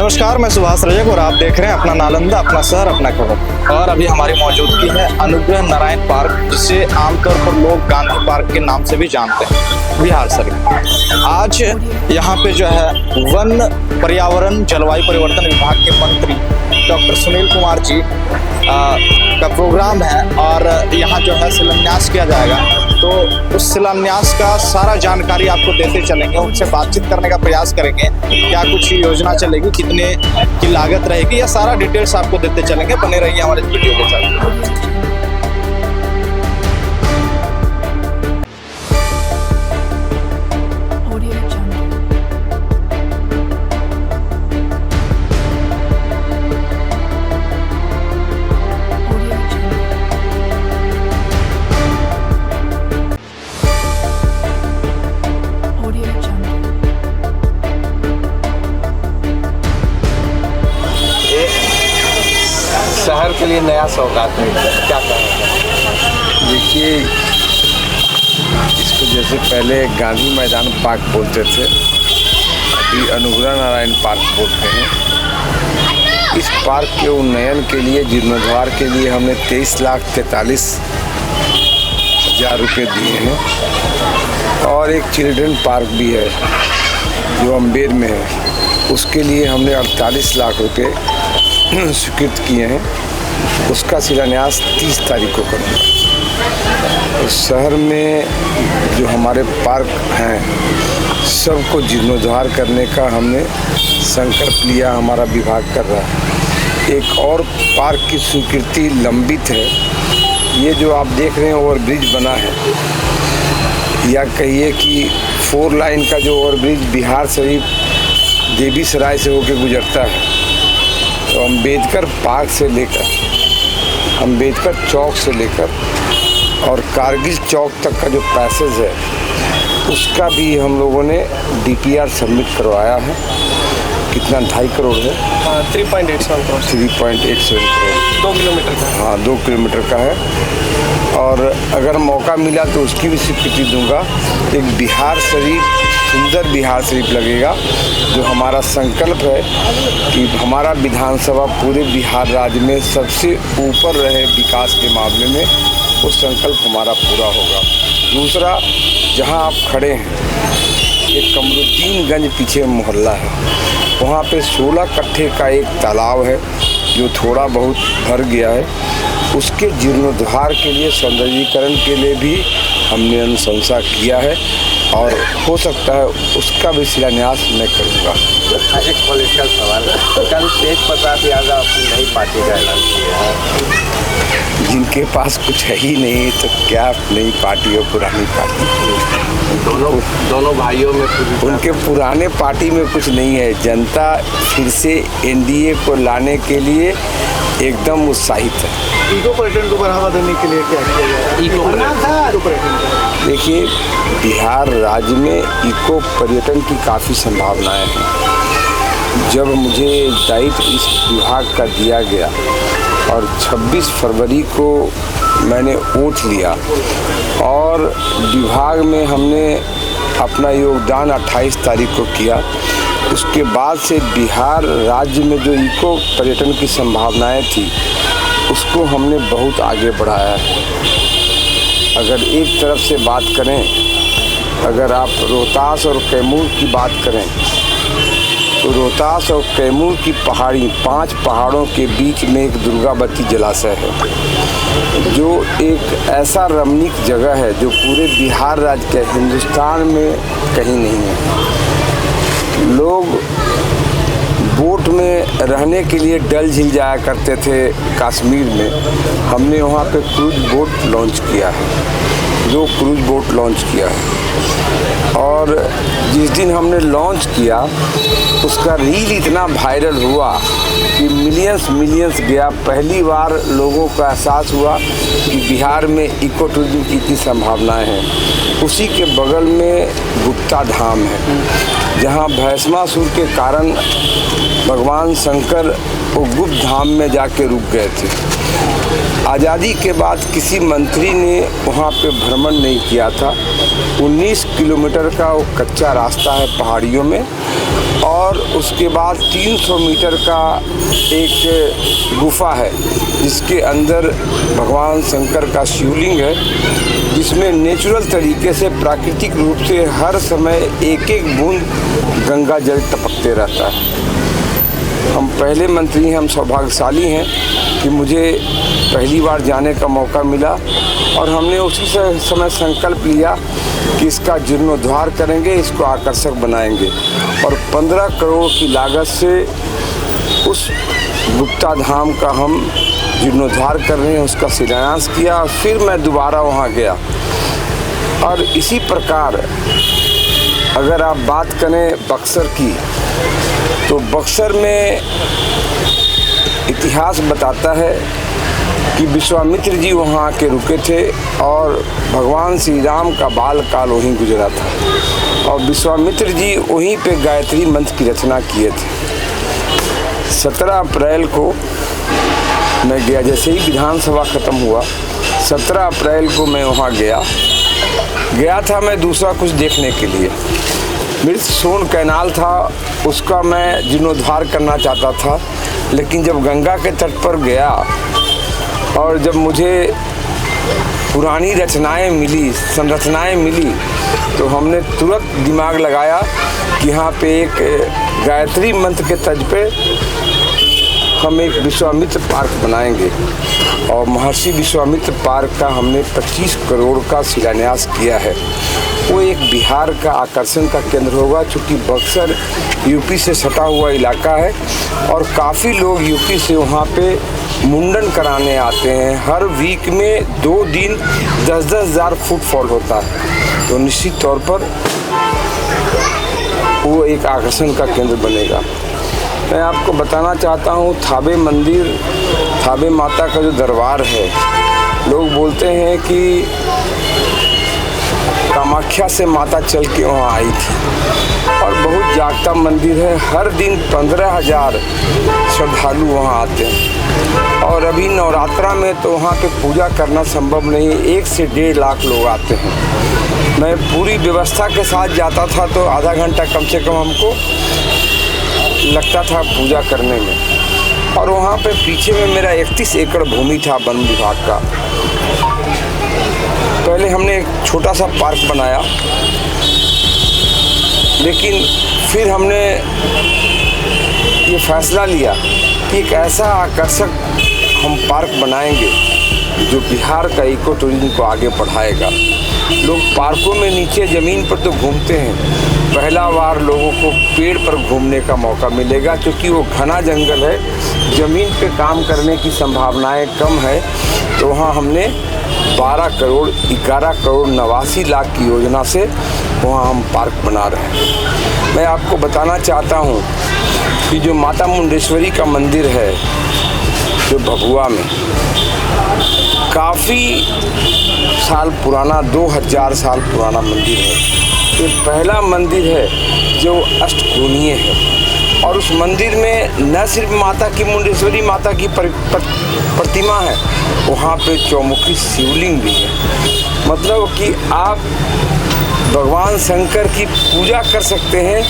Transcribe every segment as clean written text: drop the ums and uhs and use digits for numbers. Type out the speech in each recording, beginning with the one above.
नमस्कार, मैं सुभाष रजक और आप देख रहे हैं अपना नालंदा, अपना शहर, अपना खबर। और अभी हमारी मौजूदगी है अनुग्रह नारायण पार्क, जिसे आमतौर पर लोग गांधी पार्क के नाम से भी जानते हैं, बिहार शरीफ। आज यहाँ पे जो है वन, पर्यावरण, जलवायु परिवर्तन विभाग के मंत्री डॉक्टर सुनील कुमार जी का प्रोग्राम है और यहाँ जो है शिलान्यास किया जाएगा। तो उस शिलान्यास का सारा जानकारी आपको देते चलेंगे, उनसे बातचीत करने का प्रयास करेंगे, क्या कुछ योजना चलेगी, कितने की लागत रहेगी, यह सारा डिटेल्स आपको देते चलेंगे। बने रहिए हमारे इस वीडियो के साथ। शहर के लिए नया सौगात है, क्या कहेंगे? देखिए, इसको जैसे पहले गांधी मैदान पार्क बोलते थे, अभी अनुग्रह नारायण पार्क बोलते हैं। इस पार्क के उन्नयन के लिए, जीर्णोद्धार के लिए हमने 23,43,000 रुपये दिए हैं। और एक चिल्ड्रन पार्क भी है जो अम्बेर में है, उसके लिए हमने 48 लाख रुपये स्वीकृत किए हैं। उसका शिलान्यास 30 तारीख को करूँगा। उस शहर में जो हमारे पार्क हैं सबको जीर्णोद्धार करने का हमने संकल्प लिया, हमारा विभाग कर रहा है। एक और पार्क की स्वीकृति लंबित है। ये जो आप देख रहे हैं ओवरब्रिज बना है, या कहिए कि 4 लाइन का जो ओवरब्रिज बिहार शरीफ देवीसराय से होकर गुजरता है, तो अम्बेडकर पार्क से लेकर, अम्बेडकर चौक से लेकर और कारगिल चौक तक का जो पैसेज है, उसका भी हम लोगों ने DPR सबमिट करवाया है। कितना 2.5 करोड़ है? 3.87 करोड़। 3.87 करोड़, 2 किलोमीटर का। हाँ, 2 किलोमीटर का है। और अगर मौका मिला तो उसकी भी स्वीकृति दूंगा। एक बिहार शरीफ, सुंदर बिहार शरीफ लगेगा, जो हमारा संकल्प है कि हमारा विधानसभा पूरे बिहार राज्य में सबसे ऊपर रहे विकास के मामले में। वो संकल्प हमारा पूरा होगा। दूसरा, जहां आप खड़े हैं, एक कमरुद्दीनगंज पीछे मोहल्ला है, वहाँ पे 16 कट्ठे का एक तालाब है जो थोड़ा बहुत भर गया है। उसके जीर्णोद्धार के लिए, सौंदर्यीकरण के लिए भी हमने अनुशंसा किया है और हो सकता है उसका भी शिलान्यास मैं करूँगा। एक पॉलिटिकल सवाल है, कल तेज प्रताप यादव अपनी नई पार्टी का ऐलान किया है। जिनके पास कुछ है ही नहीं तो क्या नई पार्टी और पुरानी पार्टी? दोनों भाइयों में उनके पुराने पार्टी में कुछ नहीं है। जनता फिर से NDA को लाने के लिए एकदम उत्साहित है। इको पर्यटन को बढ़ावा देने के लिए क्या किया जाए? इको पर्यटन, देखिए, बिहार राज्य में इको पर्यटन की काफ़ी संभावनाएं हैं। जब मुझे दायित्व इस विभाग का दिया गया और 26 फरवरी को मैंने ओथ लिया और विभाग में हमने अपना योगदान 28 तारीख को किया, उसके बाद से बिहार राज्य में जो इको पर्यटन की संभावनाएं थी उसको हमने बहुत आगे बढ़ाया है। अगर एक तरफ से बात करें, अगर आप रोहतास और कैमूर की बात करें, तो रोहतास और कैमूर की पहाड़ी, 5 पहाड़ों के बीच में एक दुर्गावती जलाशय है, जो एक ऐसा रमणीक जगह है जो पूरे बिहार राज्य के, हिंदुस्तान में कहीं नहीं है। लोग बोट में रहने के लिए डल झील जाया करते थे कश्मीर में। हमने वहाँ पे क्रूज बोट लॉन्च किया है, 2 क्रूज बोट लॉन्च किया है। और जिस दिन हमने लॉन्च किया, उसका रील इतना वायरल हुआ कि मिलियंस गया। पहली बार लोगों को एहसास हुआ कि बिहार में इको टूरिज्म की इतनी संभावनाएं हैं। उसी के बगल में गुप्ता धाम है, जहां भस्मासुर के कारण भगवान शंकर वो गुप्त धाम में जाके रुक गए थे। आज़ादी के बाद किसी मंत्री ने वहाँ पे भ्रमण नहीं किया था। 19 किलोमीटर का वो कच्चा रास्ता है पहाड़ियों में, और उसके बाद 300 मीटर का एक गुफा है जिसके अंदर भगवान शंकर का शिवलिंग है, जिसमें नेचुरल तरीके से प्राकृतिक रूप से हर समय एक एक बूंद गंगा जल टपकते रहता है। हम पहले मंत्री हैं, हम सौभाग्यशाली हैं कि मुझे पहली बार जाने का मौका मिला और हमने उसी समय संकल्प लिया कि इसका जीर्णोद्धार करेंगे, इसको आकर्षक बनाएंगे और 15 करोड़ की लागत से उस गुप्ता धाम का हम जीर्णोद्धार कर रहे हैं, उसका शिलान्यास किया और फिर मैं दोबारा वहाँ गया। और इसी प्रकार अगर आप बात करें बक्सर की, तो बक्सर में इतिहास बताता है कि विश्वामित्र जी वहाँ आके रुके थे और भगवान श्री राम का बाल काल वहीं गुजरा था और विश्वामित्र जी वहीं पे गायत्री मंत्र की रचना किए थे। 17 अप्रैल को मैं गया, जैसे ही विधानसभा ख़त्म हुआ 17 अप्रैल को मैं वहाँ गया था मैं दूसरा कुछ देखने के लिए। मृत सोन कैनाल था, उसका मैं जीर्णोद्धार करना चाहता था, लेकिन जब गंगा के तट पर गया और जब मुझे पुरानी रचनाएं मिली, संरचनाएं मिली, तो हमने तुरंत दिमाग लगाया कि यहाँ पे एक गायत्री मंत्र के तर्ज पे हम एक विश्वामित्र पार्क बनाएंगे और महर्षि विश्वामित्र पार्क का हमने 25 करोड़ का शिलान्यास किया है। वो एक बिहार का आकर्षण का केंद्र होगा, चूँकि बक्सर यूपी से सटा हुआ इलाका है और काफ़ी लोग यूपी से वहाँ पे मुंडन कराने आते हैं। हर वीक में 2 दिन 10-10 हज़ार फुटफॉल होता है, तो निश्चित तौर पर वो एक आकर्षण का केंद्र बनेगा। मैं आपको बताना चाहता हूँ थाबे मंदिर, थाबे माता का जो दरबार है, लोग बोलते हैं कि कामाख्या से माता चल के वहाँ आई थी और बहुत जागता मंदिर है। हर दिन 15,000 श्रद्धालु वहाँ आते हैं और अभी नवरात्रा में तो वहाँ पे पूजा करना संभव नहीं, 1 से 1.5 लाख लोग आते हैं। मैं पूरी व्यवस्था के साथ जाता था तो आधा घंटा कम से कम हमको लगता था पूजा करने में। और वहाँ पे पीछे में मेरा 31 एकड़ भूमि था वन विभाग का। पहले हमने एक छोटा सा पार्क बनाया, लेकिन फिर हमने ये फैसला लिया कि एक ऐसा आकर्षक हम पार्क बनाएंगे जो बिहार का इको टूरिज्म को आगे बढ़ाएगा। लोग पार्कों में नीचे ज़मीन पर तो घूमते हैं, पहला बार लोगों को पेड़ पर घूमने का मौका मिलेगा, क्योंकि वो घना जंगल है, ज़मीन पे काम करने की संभावनाएं कम है। तो वहाँ हमने 11 करोड़ 89 लाख की योजना से वहाँ हम पार्क बना रहे हैं। मैं आपको बताना चाहता हूँ कि जो माता मुंडेश्वरी का मंदिर है जो भभुआ में, काफ़ी साल पुराना, 2000 साल पुराना मंदिर है। ये पहला मंदिर है जो अष्टकोणीय है और उस मंदिर में न सिर्फ माता की मुंडेश्वरी माता की प्रतिमा है, वहाँ पे चौमुखी शिवलिंग भी है। मतलब कि आप भगवान शंकर की पूजा कर सकते हैं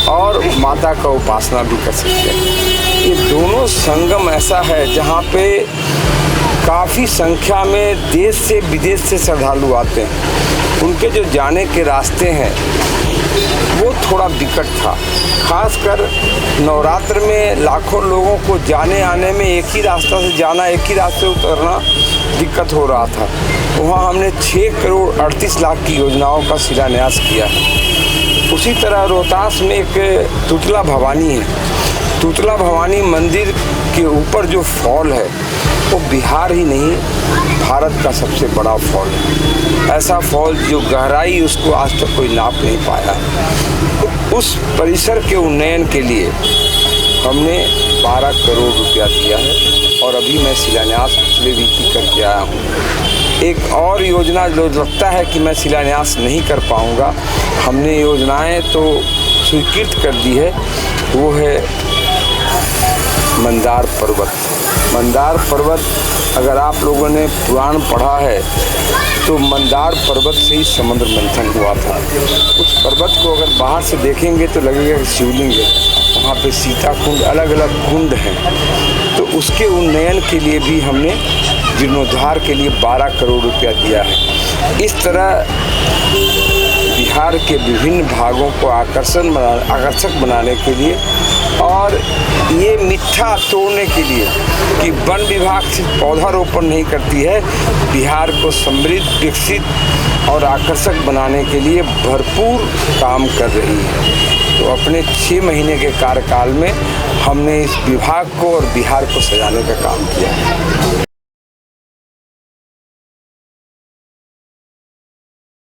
और माता का उपासना भी कर सकते हैं। ये दोनों संगम ऐसा है जहाँ पे काफ़ी संख्या में देश से विदेश से श्रद्धालु आते हैं। उनके जो जाने के रास्ते हैं वो थोड़ा विकट था, खासकर नवरात्र में लाखों लोगों को जाने आने में एक ही रास्ता से जाना, एक ही रास्ते उतरना दिक्कत हो रहा था। वहाँ हमने 6 करोड़ 38 लाख की योजनाओं का शिलान्यास किया है। उसी तरह रोहतास में एक तुतला भवानी है। तुतला भवानी मंदिर के ऊपर जो फॉल है वो बिहार ही नहीं भारत का सबसे बड़ा फॉल है। ऐसा फॉल जो गहराई उसको आज तक कोई नाप नहीं पाया। तो उस परिसर के उन्नयन के लिए हमने 12 करोड़ रुपया दिया है और अभी मैं शिलान्यास पिछले वीक ही करके आया हूँ। एक और योजना जो लगता है कि मैं शिलान्यास नहीं कर पाऊँगा, हमने योजनाएं तो स्वीकृत कर दी है, वो है मंदार पर्वत। मंदार पर्वत, अगर आप लोगों ने पुराण पढ़ा है तो मंदार पर्वत से ही समुद्र मंथन हुआ था। उस पर्वत को अगर बाहर से देखेंगे तो लगेगा कि शिवलिंग है। वहाँ पे सीता कुंड, अलग अलग कुंड हैं। तो उसके उन्नयन के लिए भी हमने जीर्णोद्धार के लिए 12 करोड़ रुपया दिया है। इस तरह बिहार के विभिन्न भागों को आकर्षक बनाने के लिए और ये मिथ्या तोड़ने के लिए कि वन विभाग सिर्फ पौधारोपण नहीं करती है, बिहार को समृद्ध, विकसित और आकर्षक बनाने के लिए भरपूर काम कर रही है। तो अपने 6 महीने के कार्यकाल में हमने इस विभाग को और बिहार को सजाने का काम किया।